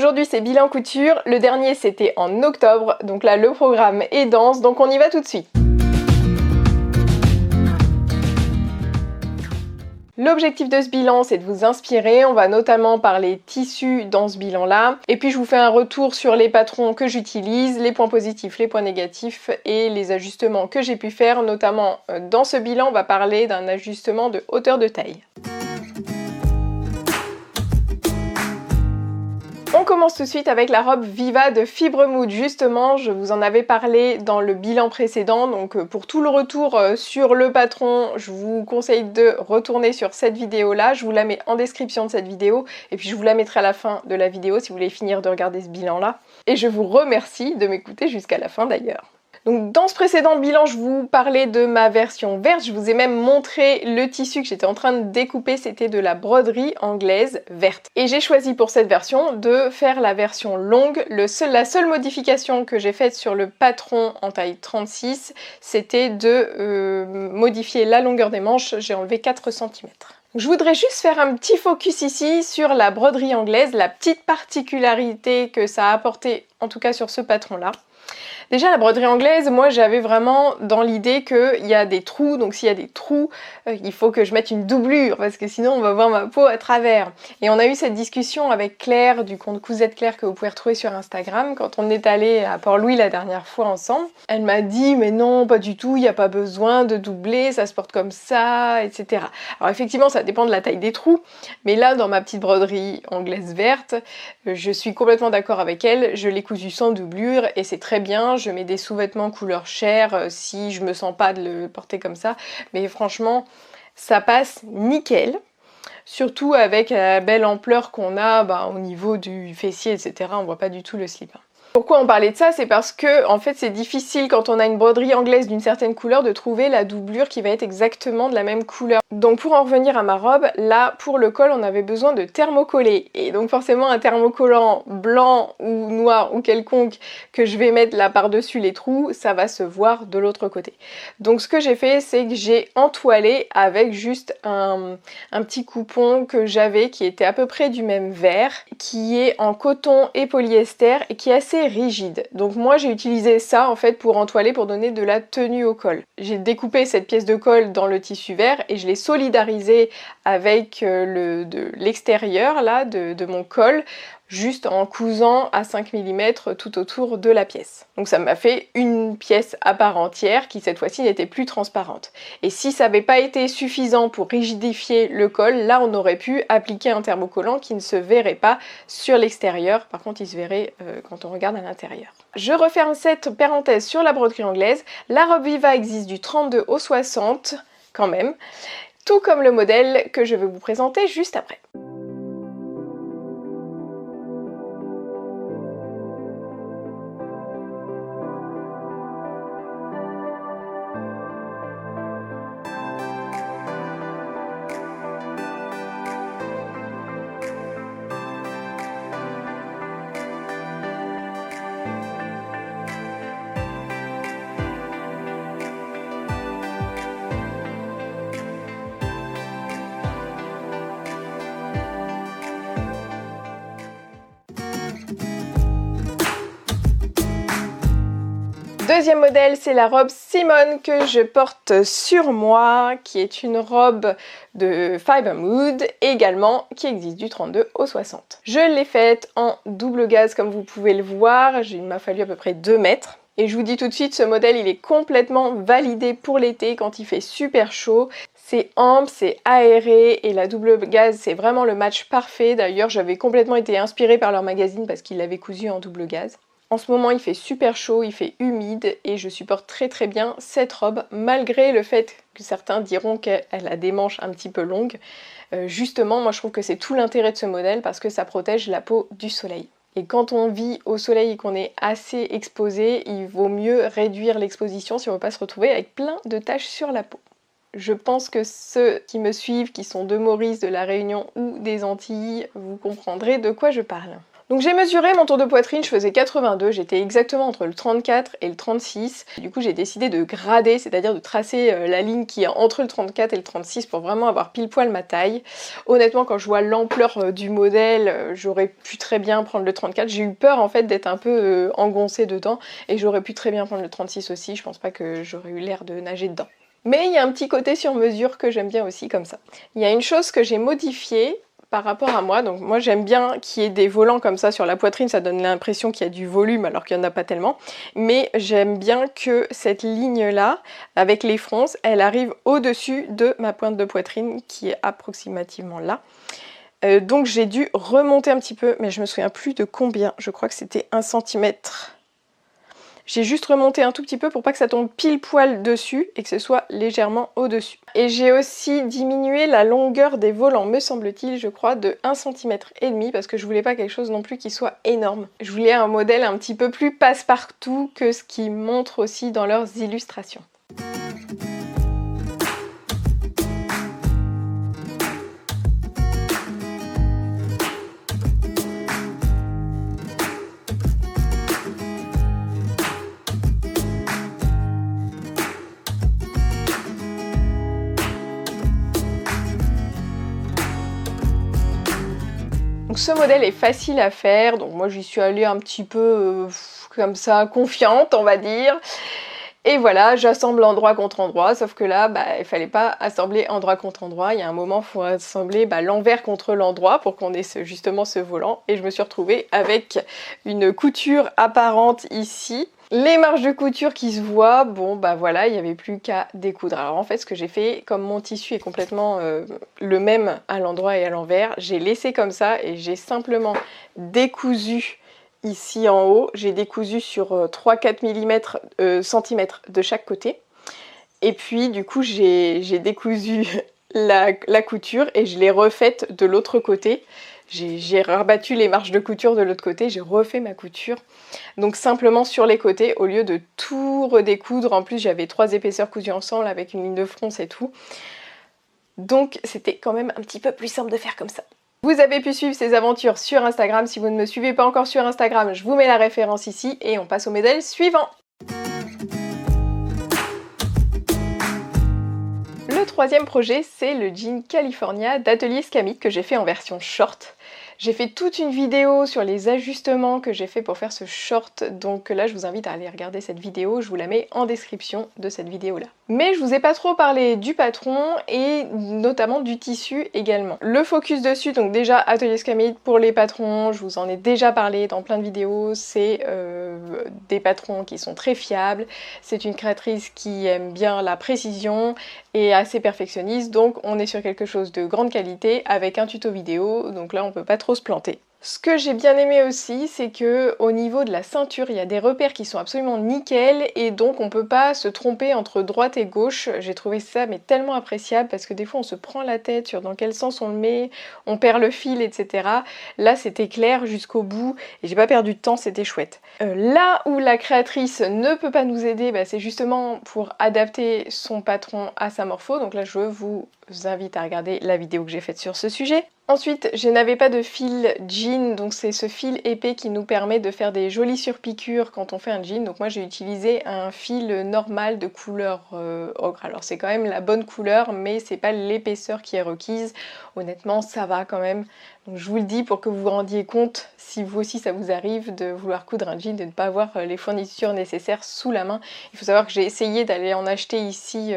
Aujourd'hui c'est bilan couture, le dernier c'était en octobre, donc là le programme est dense, donc on y va tout de suite. L'objectif de ce bilan, c'est de vous inspirer. On va notamment parler tissus dans ce bilan-là. Et puis je vous fais un retour sur les patrons que j'utilise, les points positifs, les points négatifs et les ajustements que j'ai pu faire. Notamment dans ce bilan, on va parler d'un ajustement de hauteur de taille. On commence tout de suite avec la robe Viva de Fibre Mood. Justement, je vous en avais parlé dans le bilan précédent, donc pour tout le retour sur le patron, je vous conseille de retourner sur cette vidéo-là. Je vous la mets en description de cette vidéo et puis je vous la mettrai à la fin de la vidéo si vous voulez finir de regarder ce bilan-là. Et je vous remercie de m'écouter jusqu'à la fin d'ailleurs. Donc dans ce précédent bilan, je vous parlais de ma version verte, je vous ai même montré le tissu que j'étais en train de découper, c'était de la broderie anglaise verte. Et j'ai choisi pour cette version de faire la version longue. La seule modification que j'ai faite sur le patron en taille 36, c'était de modifier la longueur des manches, j'ai enlevé 4 cm. Je voudrais juste faire un petit focus ici sur la broderie anglaise, la petite particularité que ça a apporté, en tout cas sur ce patron-là. Déjà la broderie anglaise, moi j'avais vraiment dans l'idée qu'il y a des trous, donc s'il y a des trous, il faut que je mette une doublure parce que sinon on va voir ma peau à travers. Et on a eu cette discussion avec Claire du compte Cousette Claire que vous pouvez retrouver sur Instagram quand on est allé à Port-Louis la dernière fois ensemble. Elle m'a dit mais non pas du tout, il n'y a pas besoin de doubler, ça se porte comme ça, etc. Alors effectivement ça dépend de la taille des trous, mais là dans ma petite broderie anglaise verte, je suis complètement d'accord avec elle, je l'ai cousu sans doublure et c'est très bien. Je mets des sous-vêtements couleur chair si je me sens pas de le porter comme ça, mais franchement ça passe nickel, surtout avec la belle ampleur qu'on a au niveau du fessier, etc. On voit pas du tout le slip. Pourquoi on parlait de ça? C'est parce que en fait c'est difficile quand on a une broderie anglaise d'une certaine couleur de trouver la doublure qui va être exactement de la même couleur. Donc pour en revenir à ma robe, là pour le col on avait besoin de thermocoller et donc forcément un thermocollant blanc ou noir ou quelconque que je vais mettre là par-dessus les trous, ça va se voir de l'autre côté. Donc ce que j'ai fait c'est que j'ai entoilé avec juste un petit coupon que j'avais qui était à peu près du même vert, qui est en coton et polyester et qui est assez rigide. Donc moi j'ai utilisé ça en fait pour entoiler, pour donner de la tenue au col. J'ai découpé cette pièce de colle dans le tissu vert et je l'ai solidarisé avec l'extérieur là de mon col, juste en cousant à 5 mm tout autour de la pièce. Donc ça m'a fait une pièce à part entière qui cette fois-ci n'était plus transparente. Et si ça n'avait pas été suffisant pour rigidifier le col, là on aurait pu appliquer un thermocollant qui ne se verrait pas sur l'extérieur, par contre il se verrait quand on regarde à l'intérieur. Je referme cette parenthèse sur la broderie anglaise. La robe Viva existe du 32 au 60 quand même, tout comme le modèle que je vais vous présenter juste après. Deuxième modèle, c'est la robe Simone que je porte sur moi, qui est une robe de Fibre Mood, également qui existe du 32 au 60. Je l'ai faite en double gaze comme vous pouvez le voir, il m'a fallu à peu près 2 mètres. Et je vous dis tout de suite, ce modèle il est complètement validé pour l'été quand il fait super chaud. C'est ample, c'est aéré et la double gaze c'est vraiment le match parfait. D'ailleurs j'avais complètement été inspirée par leur magazine parce qu'ils l'avaient cousu en double gaze. En ce moment il fait super chaud, il fait humide et je supporte très bien cette robe malgré le fait que certains diront qu'elle a des manches un petit peu longues. Justement moi je trouve que c'est tout l'intérêt de ce modèle parce que ça protège la peau du soleil. Et quand on vit au soleil et qu'on est assez exposé, il vaut mieux réduire l'exposition si on ne veut pas se retrouver avec plein de taches sur la peau. Je pense que ceux qui me suivent, qui sont de Maurice, de la Réunion ou des Antilles, vous comprendrez de quoi je parle. Donc j'ai mesuré mon tour de poitrine, je faisais 82, j'étais exactement entre le 34 et le 36. Du coup j'ai décidé de grader, c'est-à-dire de tracer la ligne qui est entre le 34 et le 36 pour vraiment avoir pile poil ma taille. Honnêtement quand je vois l'ampleur du modèle, j'aurais pu très bien prendre le 34. J'ai eu peur en fait d'être un peu engoncée dedans et j'aurais pu très bien prendre le 36 aussi, je pense pas que j'aurais eu l'air de nager dedans. Mais il y a un petit côté sur mesure que j'aime bien aussi comme ça. Il y a une chose que j'ai modifiée par rapport à moi, donc moi j'aime bien qu'il y ait des volants comme ça sur la poitrine, ça donne l'impression qu'il y a du volume alors qu'il n'y en a pas tellement, mais j'aime bien que cette ligne là, avec les fronces, elle arrive au-dessus de ma pointe de poitrine qui est approximativement là. Donc j'ai dû remonter un petit peu, mais je me souviens plus de combien, je crois que c'était 1 cm. J'ai juste remonté un tout petit peu pour pas que ça tombe pile poil dessus et que ce soit légèrement au-dessus. Et j'ai aussi diminué la longueur des volants, me semble-t-il, je crois, de 1,5 cm parce que je voulais pas quelque chose non plus qui soit énorme. Je voulais un modèle un petit peu plus passe-partout que ce qu'ils montrent aussi dans leurs illustrations. Donc ce modèle est facile à faire, donc moi j'y suis allée un petit peu comme ça, confiante on va dire. Et voilà, j'assemble endroit contre endroit, sauf que là, il fallait pas assembler endroit contre endroit. Il y a un moment, il faut assembler l'envers contre l'endroit pour qu'on ait justement ce volant. Et je me suis retrouvée avec une couture apparente ici. Les marges de couture qui se voient, bon voilà, il n'y avait plus qu'à découdre. Alors en fait ce que j'ai fait, comme mon tissu est complètement le même à l'endroit et à l'envers, j'ai laissé comme ça et j'ai simplement décousu ici en haut. J'ai décousu sur 3-4 cm de chaque côté. Et puis du coup j'ai décousu la couture et je l'ai refaite de l'autre côté. J'ai rabattu les marges de couture de l'autre côté, j'ai refait ma couture. Donc simplement sur les côtés, au lieu de tout redécoudre, en plus j'avais 3 épaisseurs cousues ensemble avec une ligne de fronce et tout. Donc c'était quand même un petit peu plus simple de faire comme ça. Vous avez pu suivre ces aventures sur Instagram. Si vous ne me suivez pas encore sur Instagram, je vous mets la référence ici et on passe au modèle suivant. Le troisième projet, c'est le jean California d'Atelier Scamit que j'ai fait en version short. J'ai fait toute une vidéo sur les ajustements que j'ai fait pour faire ce short, donc là je vous invite à aller regarder cette vidéo, je vous la mets en description de cette vidéo là. Mais je vous ai pas trop parlé du patron et notamment du tissu également. Le focus dessus, donc déjà Atelier Scamit pour les patrons, je vous en ai déjà parlé dans plein de vidéos, c'est des patrons qui sont très fiables, c'est une créatrice qui aime bien la précision et assez perfectionniste, donc on est sur quelque chose de grande qualité avec un tuto vidéo, donc là on peut pas trop se planter. Ce que j'ai bien aimé aussi, c'est que au niveau de la ceinture, il y a des repères qui sont absolument nickel et donc on peut pas se tromper entre droite et gauche. J'ai trouvé ça mais tellement appréciable parce que des fois on se prend la tête sur dans quel sens on le met, on perd le fil, etc. Là c'était clair jusqu'au bout et j'ai pas perdu de temps, c'était chouette. Là où la créatrice ne peut pas nous aider, c'est justement pour adapter son patron à sa morpho. Donc là je vous invite à regarder la vidéo que j'ai faite sur ce sujet. Ensuite, je n'avais pas de fil jean, donc c'est ce fil épais qui nous permet de faire des jolies surpiqûres quand on fait un jean. Donc moi j'ai utilisé un fil normal de couleur ocre. Alors c'est quand même la bonne couleur, mais c'est pas l'épaisseur qui est requise. Honnêtement, ça va quand même. Donc je vous le dis pour que vous vous rendiez compte, si vous aussi ça vous arrive de vouloir coudre un jean, de ne pas avoir les fournitures nécessaires sous la main. Il faut savoir que j'ai essayé d'aller en acheter ici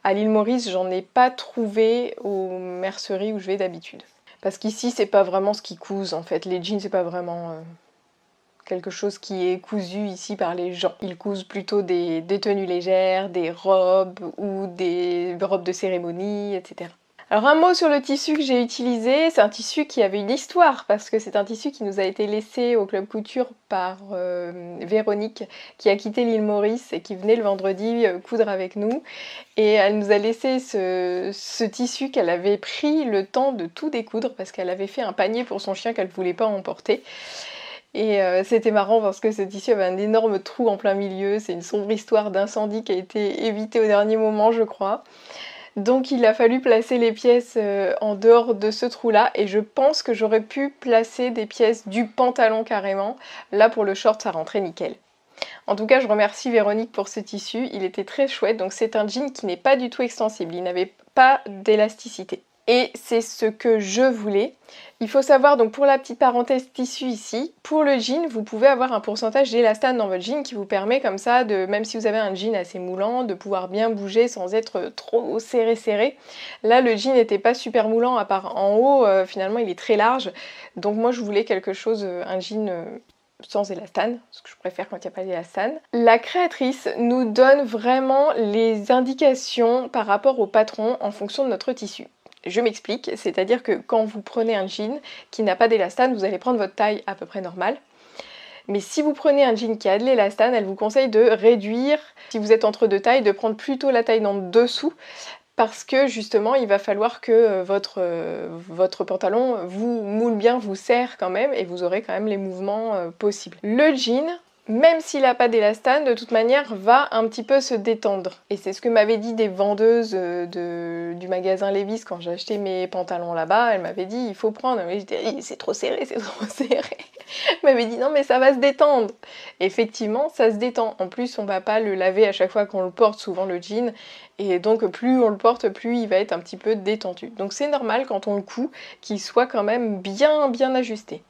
à l'île Maurice, j'en ai pas trouvé aux merceries où je vais d'habitude. Parce qu'ici, c'est pas vraiment ce qui cousent en fait. Les jeans, c'est pas vraiment quelque chose qui est cousu ici par les gens. Ils cousent plutôt des tenues légères, des robes ou des robes de cérémonie, etc. Alors un mot sur le tissu que j'ai utilisé, c'est un tissu qui avait une histoire parce que c'est un tissu qui nous a été laissé au Club Couture par Véronique qui a quitté l'île Maurice et qui venait le vendredi coudre avec nous et elle nous a laissé ce tissu qu'elle avait pris le temps de tout découdre parce qu'elle avait fait un panier pour son chien qu'elle ne voulait pas emporter. Et c'était marrant parce que ce tissu avait un énorme trou en plein milieu, c'est une sombre histoire d'incendie qui a été évitée au dernier moment je crois. Donc il a fallu placer les pièces en dehors de ce trou-là et je pense que j'aurais pu placer des pièces du pantalon carrément. Là pour le short ça rentrait nickel. En tout cas je remercie Véronique pour ce tissu, il était très chouette. Donc c'est un jean qui n'est pas du tout extensible, il n'avait pas d'élasticité. Et c'est ce que je voulais. Il faut savoir, donc pour la petite parenthèse tissu ici, pour le jean, vous pouvez avoir un pourcentage d'élastane dans votre jean qui vous permet comme ça, même si vous avez un jean assez moulant, de pouvoir bien bouger sans être trop serré. Là, le jean n'était pas super moulant, à part en haut, finalement il est très large. Donc moi je voulais quelque chose, un jean sans élastane, ce que je préfère quand il n'y a pas d'élastane. La créatrice nous donne vraiment les indications par rapport au patron en fonction de notre tissu. Je m'explique, c'est-à-dire que quand vous prenez un jean qui n'a pas d'élastane, vous allez prendre votre taille à peu près normale. Mais si vous prenez un jean qui a de l'élastane, elle vous conseille de réduire, si vous êtes entre deux tailles, de prendre plutôt la taille d'en dessous, parce que justement il va falloir que votre pantalon vous moule bien, vous serre quand même, et vous aurez quand même les mouvements possibles. Le jean, même s'il n'a pas d'élastane, de toute manière, va un petit peu se détendre. Et c'est ce que m'avaient dit des vendeuses du magasin Levi's quand j'ai acheté mes pantalons là-bas. Elles m'avaient dit, il faut prendre. Mais j'étais dit, c'est trop serré, c'est trop serré. Elles m'avaient dit, non mais ça va se détendre. Effectivement, ça se détend. En plus, on va pas le laver à chaque fois qu'on le porte, souvent le jean. Et donc, plus on le porte, plus il va être un petit peu détendu. Donc c'est normal quand on le coud qu'il soit quand même bien ajusté.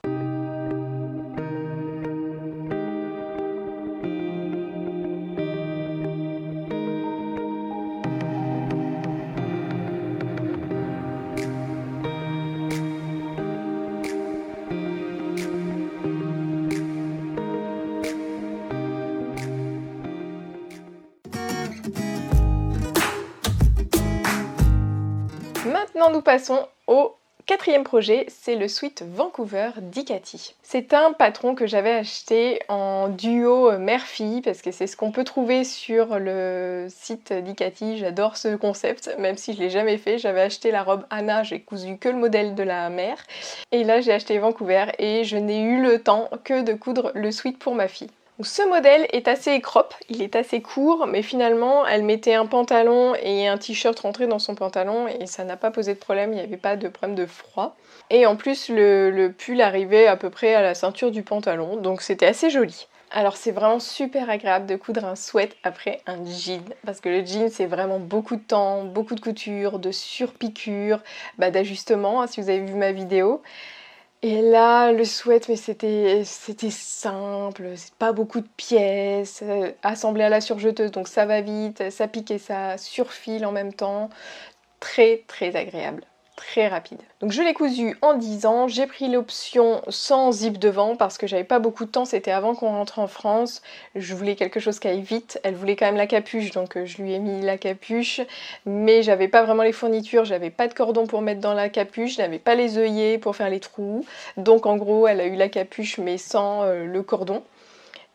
Maintenant nous passons au quatrième projet, c'est le sweat Vancouver d'Icati. C'est un patron que j'avais acheté en duo mère-fille parce que c'est ce qu'on peut trouver sur le site d'Icati. J'adore ce concept, même si je l'ai jamais fait. J'avais acheté la robe Anna, j'ai cousu que le modèle de la mère. Et là j'ai acheté Vancouver et je n'ai eu le temps que de coudre le sweat pour ma fille. Ce modèle est assez crop, il est assez court, mais finalement elle mettait un pantalon et un t-shirt rentré dans son pantalon et ça n'a pas posé de problème, il n'y avait pas de problème de froid. Et en plus le pull arrivait à peu près à la ceinture du pantalon, donc c'était assez joli. Alors c'est vraiment super agréable de coudre un sweat après un jean, parce que le jean c'est vraiment beaucoup de temps, beaucoup de couture, de surpiqûre, d'ajustement, hein, si vous avez vu ma vidéo. Et là, le sweat, mais c'était simple, c'est pas beaucoup de pièces, assemblé à la surjeteuse, donc ça va vite, ça pique et ça surfile en même temps. Très agréable, très rapide. Donc je l'ai cousu en 10 ans, j'ai pris l'option sans zip devant parce que j'avais pas beaucoup de temps, c'était avant qu'on rentre en France. Je voulais quelque chose qui aille vite, elle voulait quand même la capuche, donc je lui ai mis la capuche, mais j'avais pas vraiment les fournitures, j'avais pas de cordon pour mettre dans la capuche, je n'avais pas les œillets pour faire les trous, donc en gros elle a eu la capuche mais sans le cordon,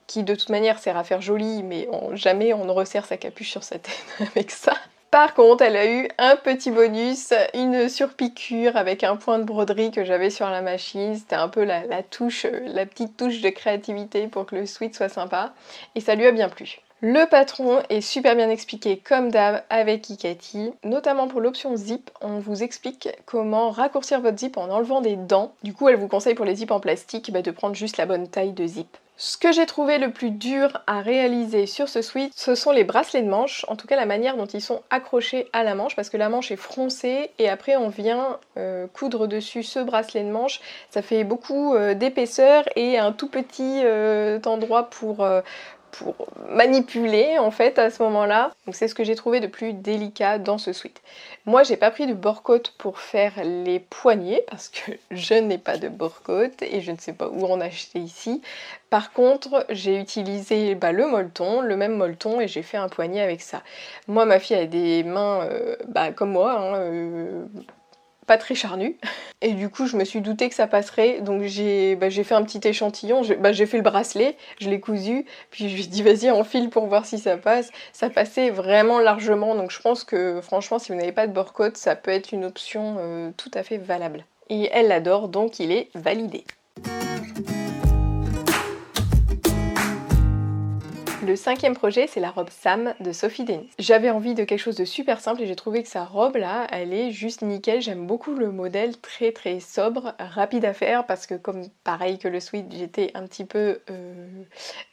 qui de toute manière sert à faire joli, mais jamais on ne resserre sa capuche sur sa tête avec ça. Par contre, elle a eu un petit bonus, une surpiqûre avec un point de broderie que j'avais sur la machine. C'était un peu la petite touche de créativité pour que le sweat soit sympa. Et ça lui a bien plu. Le patron est super bien expliqué comme d'hab avec Icati, notamment pour l'option zip, on vous explique comment raccourcir votre zip en enlevant des dents. Du coup, elle vous conseille pour les zips en plastique de prendre juste la bonne taille de zip. Ce que j'ai trouvé le plus dur à réaliser sur ce sweat, ce sont les bracelets de manche, en tout cas la manière dont ils sont accrochés à la manche, parce que la manche est froncée et après on vient coudre dessus ce bracelet de manche. Ça fait beaucoup d'épaisseur et un tout petit endroit pour manipuler en fait à ce moment-là. Donc c'est ce que j'ai trouvé de plus délicat dans ce sweat. Moi j'ai pas pris de bord-côte pour faire les poignets parce que je n'ai pas de bord-côte et je ne sais pas où en acheter ici. Par contre j'ai utilisé le molleton, le même molleton, et j'ai fait un poignet avec ça. Moi ma fille a des mains comme moi, hein, pas très charnu, et du coup je me suis doutée que ça passerait, donc j'ai fait un petit échantillon, j'ai fait le bracelet, je l'ai cousu, puis je me suis dit vas-y enfile pour voir si ça passe. Ça passait vraiment largement, donc je pense que franchement si vous n'avez pas de bord-côte, ça peut être une option tout à fait valable. Et elle l'adore, donc il est validé. Le 5e projet, c'est la robe Sam de Sophie Denis. J'avais envie de quelque chose de super simple et j'ai trouvé que sa robe là, elle est juste nickel. J'aime beaucoup le modèle, très très sobre, rapide à faire parce que comme pareil que le sweat, j'étais un petit peu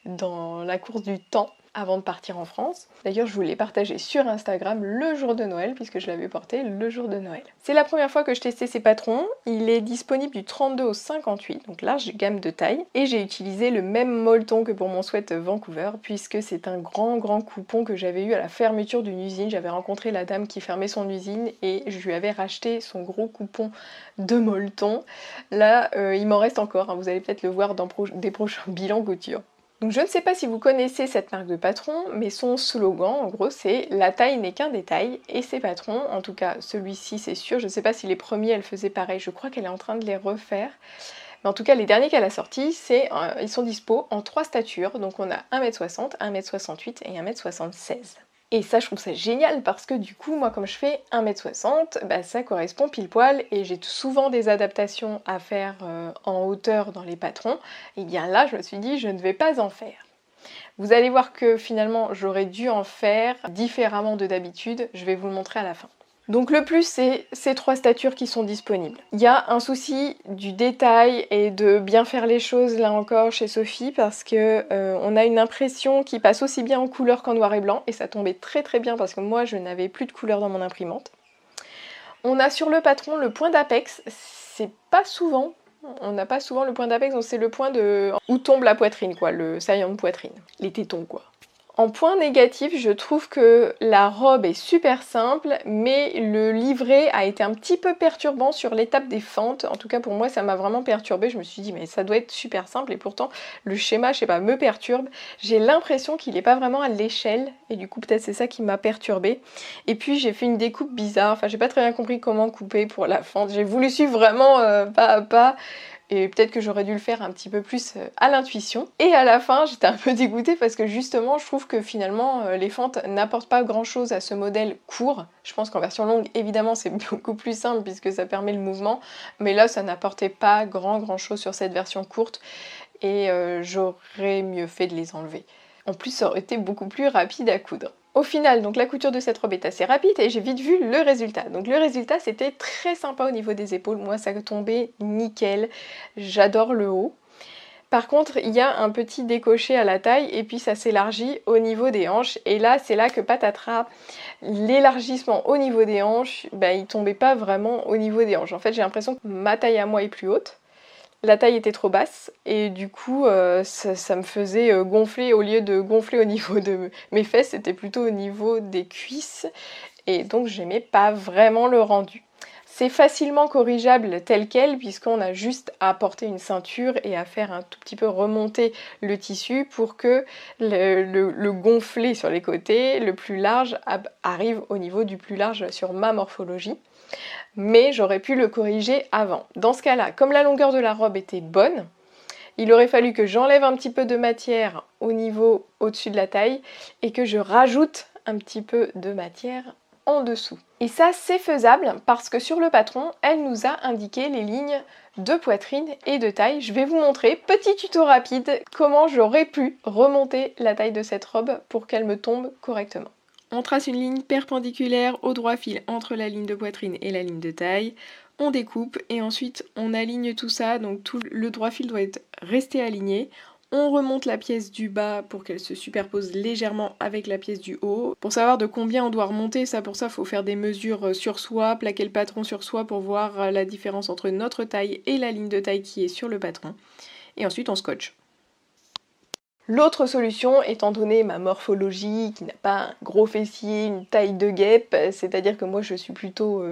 dans la course du temps avant de partir en France. D'ailleurs, je vous l'ai partagé sur Instagram le jour de Noël, puisque je l'avais porté le jour de Noël. C'est la première fois que je testais ces patrons. Il est disponible du 32 au 58, donc large gamme de taille. Et j'ai utilisé le même molleton que pour mon sweat Vancouver, puisque c'est un grand coupon que j'avais eu à la fermeture d'une usine. J'avais rencontré la dame qui fermait son usine et je lui avais racheté son gros coupon de molleton. Là, il m'en reste encore, hein. Vous allez peut-être le voir dans des prochains bilans couture. Donc je ne sais pas si vous connaissez cette marque de patron, mais son slogan en gros c'est "La taille n'est qu'un détail", et ces patrons, en tout cas celui-ci c'est sûr, je ne sais pas si les premiers elle faisait pareil, je crois qu'elle est en train de les refaire, mais en tout cas les derniers qu'elle a sortis, ils sont dispo en 3 statures, donc on a 1m60, 1m68 et 1m76. Et ça je trouve ça génial parce que du coup moi comme je fais 1m60, bah, ça correspond pile poil et j'ai souvent des adaptations à faire en hauteur dans les patrons. Et bien là je me suis dit je ne vais pas en faire. Vous allez voir que finalement j'aurais dû en faire différemment de d'habitude, je vais vous le montrer à la fin. Donc le plus c'est ces 3 statures qui sont disponibles. Il y a un souci du détail et de bien faire les choses là encore chez Sophie parce que on a une impression qui passe aussi bien en couleur qu'en noir et blanc et ça tombait très bien parce que moi je n'avais plus de couleur dans mon imprimante. On a sur le patron le point d'apex, c'est pas souvent, on n'a pas souvent le point d'apex, donc c'est le point où tombe la poitrine quoi, le saillant de poitrine, les tétons quoi. En point négatif, je trouve que la robe est super simple, mais le livret a été un petit peu perturbant sur l'étape des fentes. En tout cas pour moi ça m'a vraiment perturbée, je me suis dit mais ça doit être super simple et pourtant le schéma, je sais pas, me perturbe. J'ai l'impression qu'il n'est pas vraiment à l'échelle et du coup peut-être c'est ça qui m'a perturbée. Et puis j'ai fait une découpe bizarre, enfin j'ai pas très bien compris comment couper pour la fente. J'ai voulu suivre vraiment pas à pas. Et peut-être que j'aurais dû le faire un petit peu plus à l'intuition. Et à la fin, j'étais un peu dégoûtée parce que justement, je trouve que finalement, les fentes n'apportent pas grand-chose à ce modèle court. Je pense qu'en version longue, évidemment, c'est beaucoup plus simple puisque ça permet le mouvement. Mais là, ça n'apportait pas grand-chose sur cette version courte. Et j'aurais mieux fait de les enlever. En plus, ça aurait été beaucoup plus rapide à coudre. Au final, donc la couture de cette robe est assez rapide et j'ai vite vu le résultat. Donc le résultat, c'était très sympa au niveau des épaules. Moi, ça tombait nickel. J'adore le haut. Par contre, il y a un petit décoché à la taille et puis ça s'élargit au niveau des hanches. Et là, c'est là que patatras, l'élargissement au niveau des hanches, bah, il tombait pas vraiment au niveau des hanches. En fait, j'ai l'impression que ma taille à moi est plus haute. La taille était trop basse et du coup ça me faisait gonfler, au lieu de gonfler au niveau de mes fesses, c'était plutôt au niveau des cuisses et donc j'aimais pas vraiment le rendu. C'est facilement corrigeable tel quel puisqu'on a juste à porter une ceinture et à faire un tout petit peu remonter le tissu pour que le gonflé sur les côtés, le plus large, arrive au niveau du plus large sur ma morphologie. Mais j'aurais pu le corriger avant. Dans ce cas-là, comme la longueur de la robe était bonne, il aurait fallu que j'enlève un petit peu de matière au niveau au-dessus de la taille et que je rajoute un petit peu de matière en dessous. Et ça, c'est faisable parce que sur le patron, elle nous a indiqué les lignes de poitrine et de taille. Je vais vous montrer, petit tuto rapide, comment j'aurais pu remonter la taille de cette robe pour qu'elle me tombe correctement. On trace une ligne perpendiculaire au droit fil entre la ligne de poitrine et la ligne de taille. On découpe et ensuite on aligne tout ça, donc tout le droit fil doit être resté aligné. On remonte la pièce du bas pour qu'elle se superpose légèrement avec la pièce du haut. Pour savoir de combien on doit remonter, pour ça il faut faire des mesures sur soi, plaquer le patron sur soi pour voir la différence entre notre taille et la ligne de taille qui est sur le patron. Et ensuite on scotche. L'autre solution, étant donné ma morphologie qui n'a pas un gros fessier, une taille de guêpe, c'est-à-dire que moi je suis plutôt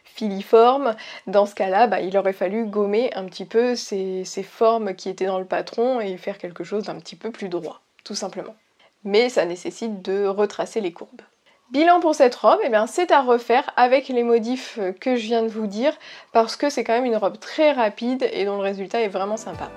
filiforme, dans ce cas-là, il aurait fallu gommer un petit peu ces formes qui étaient dans le patron et faire quelque chose d'un petit peu plus droit, tout simplement. Mais ça nécessite de retracer les courbes. Bilan pour cette robe, c'est à refaire avec les modifs que je viens de vous dire, parce que c'est quand même une robe très rapide et dont le résultat est vraiment sympa.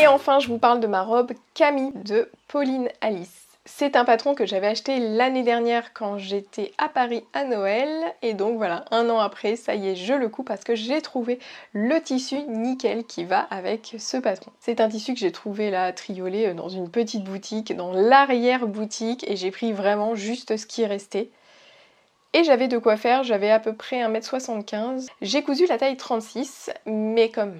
Et enfin, je vous parle de ma robe Camille de Pauline Alice. C'est un patron que j'avais acheté l'année dernière quand j'étais à Paris à Noël. Et donc voilà, un an après, ça y est, je le couds parce que j'ai trouvé le tissu nickel qui va avec ce patron. C'est un tissu que j'ai trouvé là, triolé dans une petite boutique, dans l'arrière-boutique. Et j'ai pris vraiment juste ce qui restait. Et j'avais de quoi faire, j'avais à peu près 1m75. J'ai cousu la taille 36, mais comme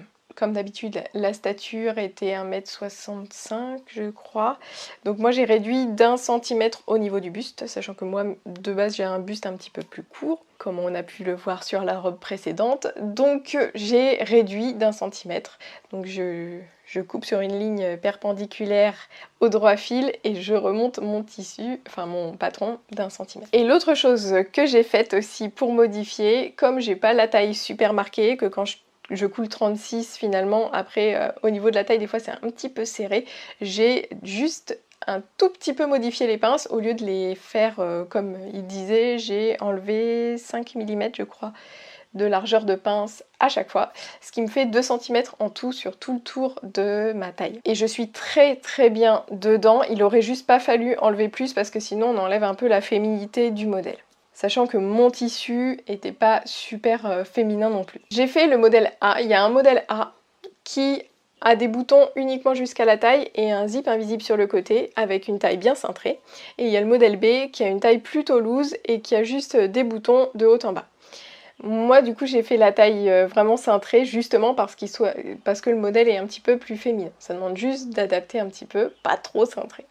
d'habitude, la stature était 1m65, je crois. Donc moi, j'ai réduit d'1 centimètre au niveau du buste, sachant que moi, de base, j'ai un buste un petit peu plus court, comme on a pu le voir sur la robe précédente. Donc j'ai réduit d'1 centimètre. Donc je coupe sur une ligne perpendiculaire au droit fil et je remonte mon tissu, enfin mon patron, d'1 centimètre. Et l'autre chose que j'ai faite aussi pour modifier, comme j'ai pas la taille super marquée, que quand je coule 36 finalement, après au niveau de la taille des fois c'est un petit peu serré, j'ai juste un tout petit peu modifié les pinces, au lieu de les faire comme il disait, j'ai enlevé 5 mm je crois de largeur de pince à chaque fois, ce qui me fait 2 cm en tout sur tout le tour de ma taille. Et je suis très bien dedans, il aurait juste pas fallu enlever plus parce que sinon on enlève un peu la féminité du modèle. Sachant que mon tissu était pas super féminin non plus. J'ai fait le modèle A, il y a un modèle A qui a des boutons uniquement jusqu'à la taille et un zip invisible sur le côté avec une taille bien cintrée. Et il y a le modèle B qui a une taille plutôt loose et qui a juste des boutons de haut en bas. Moi du coup j'ai fait la taille vraiment cintrée justement parce que le modèle est un petit peu plus féminin. Ça demande juste d'adapter un petit peu, pas trop cintré.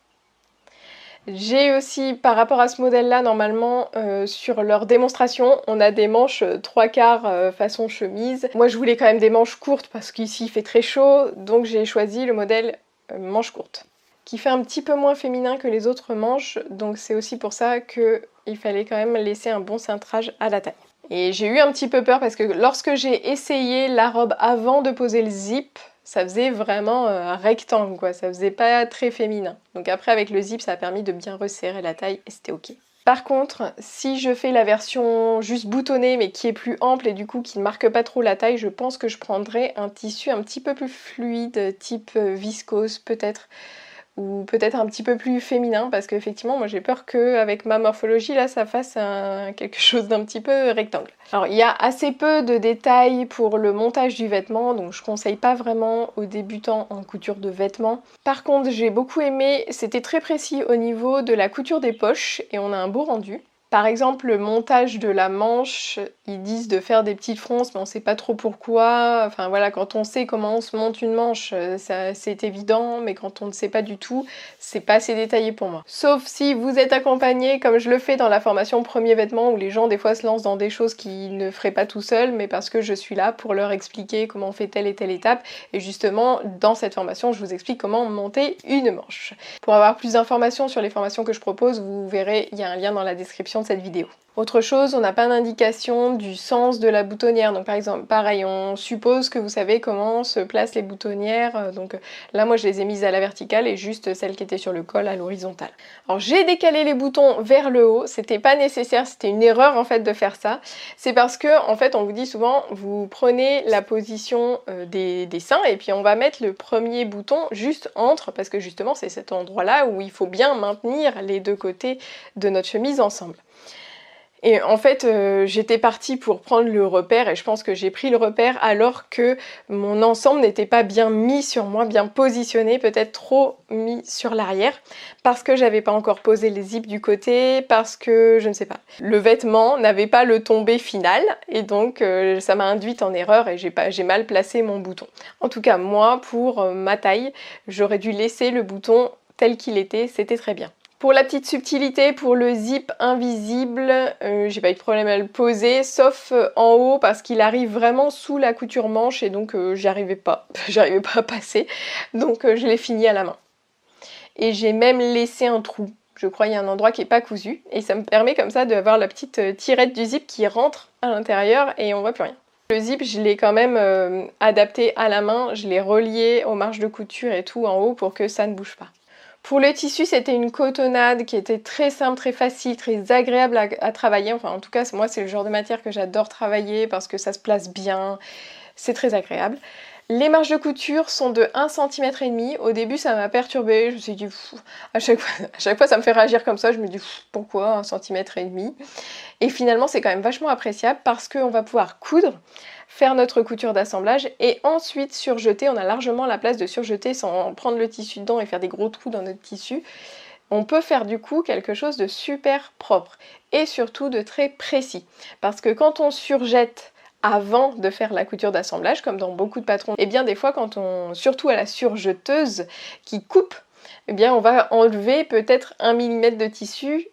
J'ai aussi, par rapport à ce modèle-là, normalement, sur leur démonstration, on a des manches 3/4 façon chemise. Moi, je voulais quand même des manches courtes parce qu'ici, il fait très chaud, donc j'ai choisi le modèle manche courte, qui fait un petit peu moins féminin que les autres manches, donc c'est aussi pour ça qu'il fallait quand même laisser un bon cintrage à la taille. Et j'ai eu un petit peu peur parce que lorsque j'ai essayé la robe avant de poser le zip, ça faisait vraiment un rectangle quoi, ça faisait pas très féminin. Donc après avec le zip ça a permis de bien resserrer la taille et c'était ok. Par contre, si je fais la version juste boutonnée mais qui est plus ample et du coup qui ne marque pas trop la taille, je pense que je prendrai un tissu un petit peu plus fluide, type viscose peut-être, ou peut-être un petit peu plus féminin parce qu'effectivement moi j'ai peur qu'avec ma morphologie là ça fasse quelque chose d'un petit peu rectangle. Alors il y a assez peu de détails pour le montage du vêtement donc je conseille pas vraiment aux débutants en couture de vêtements. Par contre j'ai beaucoup aimé, c'était très précis au niveau de la couture des poches et on a un beau rendu. Par exemple, le montage de la manche, ils disent de faire des petites fronces, mais on sait pas trop pourquoi. Enfin voilà, quand on sait comment on se monte une manche, c'est évident, mais quand on ne sait pas du tout, c'est pas assez détaillé pour moi. Sauf si vous êtes accompagné, comme je le fais dans la formation premier vêtement, où les gens des fois se lancent dans des choses qu'ils ne feraient pas tout seuls, mais parce que je suis là pour leur expliquer comment on fait telle et telle étape. Et justement, dans cette formation, je vous explique comment monter une manche. Pour avoir plus d'informations sur les formations que je propose, vous verrez, il y a un lien dans la description de cette vidéo. Autre chose, on n'a pas d'indication du sens de la boutonnière. Donc par exemple, pareil, on suppose que vous savez comment se placent les boutonnières. Donc là, moi, je les ai mises à la verticale et juste celles qui étaient sur le col à l'horizontale. Alors j'ai décalé les boutons vers le haut. C'était pas nécessaire, c'était une erreur en fait de faire ça. C'est parce que en fait, on vous dit souvent, vous prenez la position des seins et puis on va mettre le premier bouton juste entre, parce que justement, c'est cet endroit-là où il faut bien maintenir les deux côtés de notre chemise ensemble. Et en fait, j'étais partie pour prendre le repère et je pense que j'ai pris le repère alors que mon ensemble n'était pas bien mis sur moi, bien positionné, peut-être trop mis sur l'arrière, parce que j'avais pas encore posé les zips du côté, parce que, je ne sais pas, le vêtement n'avait pas le tombé final et donc ça m'a induite en erreur et j'ai mal placé mon bouton. En tout cas, moi, pour ma taille, j'aurais dû laisser le bouton tel qu'il était, c'était très bien. Pour la petite subtilité, pour le zip invisible, j'ai pas eu de problème à le poser, sauf en haut parce qu'il arrive vraiment sous la couture manche et donc j'y arrivais pas à passer, donc je l'ai fini à la main. Et j'ai même laissé un trou, je crois qu'il y a un endroit qui est pas cousu, et ça me permet comme ça d'avoir la petite tirette du zip qui rentre à l'intérieur et on voit plus rien. Le zip, je l'ai quand même adapté à la main, je l'ai relié aux marges de couture et tout en haut pour que ça ne bouge pas. Pour le tissu, c'était une cotonnade qui était très simple, très facile, très agréable à travailler. Enfin, en tout cas, moi, c'est le genre de matière que j'adore travailler parce que ça se place bien. c'est très agréable. Les marges de couture sont de 1,5 cm. Au début ça m'a perturbée, je me suis dit à chaque fois ça me fait réagir comme ça, je me dis pourquoi 1,5 cm. Et finalement c'est quand même vachement appréciable parce qu'on va pouvoir coudre, faire notre couture d'assemblage et ensuite surjeter. On a largement la place de surjeter sans prendre le tissu dedans et faire des gros trous dans notre tissu. On peut faire du coup quelque chose de super propre et surtout de très précis. Parce que quand on surjette avant de faire la couture d'assemblage, comme dans beaucoup de patrons, et bien des fois surtout à la surjeteuse qui coupe, eh bien on va enlever peut-être 1 mm de tissu,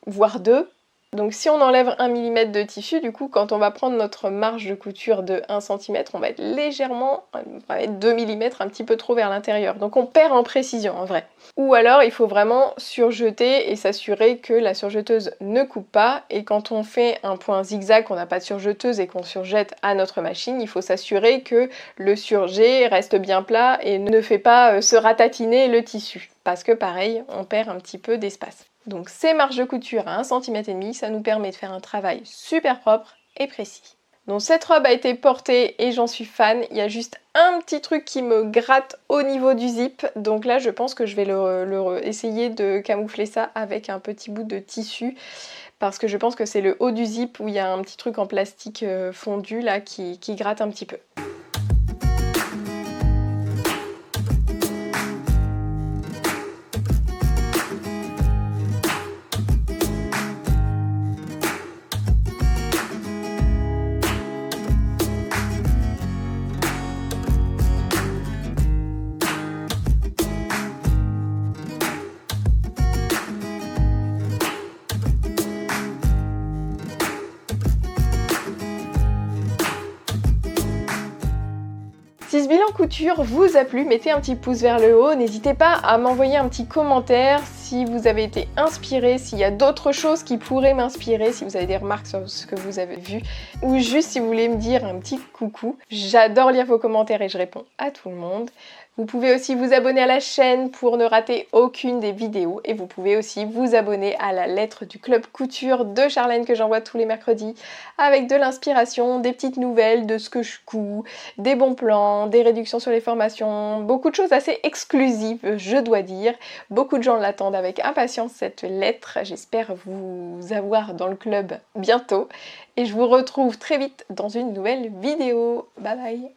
voire 2. Donc si on enlève 1 mm de tissu, du coup quand on va prendre notre marge de couture de 1 cm, on va être légèrement, on va être 2 mm un petit peu trop vers l'intérieur. Donc on perd en précision en vrai. Ou alors il faut vraiment surjeter et s'assurer que la surjeteuse ne coupe pas. Et quand on fait un point zigzag, qu'on n'a pas de surjeteuse et qu'on surjette à notre machine, il faut s'assurer que le surjet reste bien plat et ne fait pas se ratatiner le tissu. Parce que pareil, on perd un petit peu d'espace. Donc ces marges de couture à 1,5 cm, ça nous permet de faire un travail super propre et précis. Donc cette robe a été portée et j'en suis fan. Il y a juste un petit truc qui me gratte au niveau du zip. Donc là je pense que je vais essayer de camoufler ça avec un petit bout de tissu. Parce que je pense que c'est le haut du zip où il y a un petit truc en plastique fondu là qui gratte un petit peu. Si ce bilan couture vous a plu, mettez un petit pouce vers le haut, n'hésitez pas à m'envoyer un petit commentaire si vous avez été inspiré, s'il y a d'autres choses qui pourraient m'inspirer, si vous avez des remarques sur ce que vous avez vu, ou juste si vous voulez me dire un petit coucou. J'adore lire vos commentaires et je réponds à tout le monde. Vous pouvez aussi vous abonner à la chaîne pour ne rater aucune des vidéos et vous pouvez aussi vous abonner à la lettre du club couture de Charlène que j'envoie tous les mercredis avec de l'inspiration, des petites nouvelles de ce que je couds, des bons plans, des réductions sur les formations, beaucoup de choses assez exclusives je dois dire. Beaucoup de gens l'attendent avec impatience cette lettre, j'espère vous avoir dans le club bientôt et je vous retrouve très vite dans une nouvelle vidéo. Bye bye!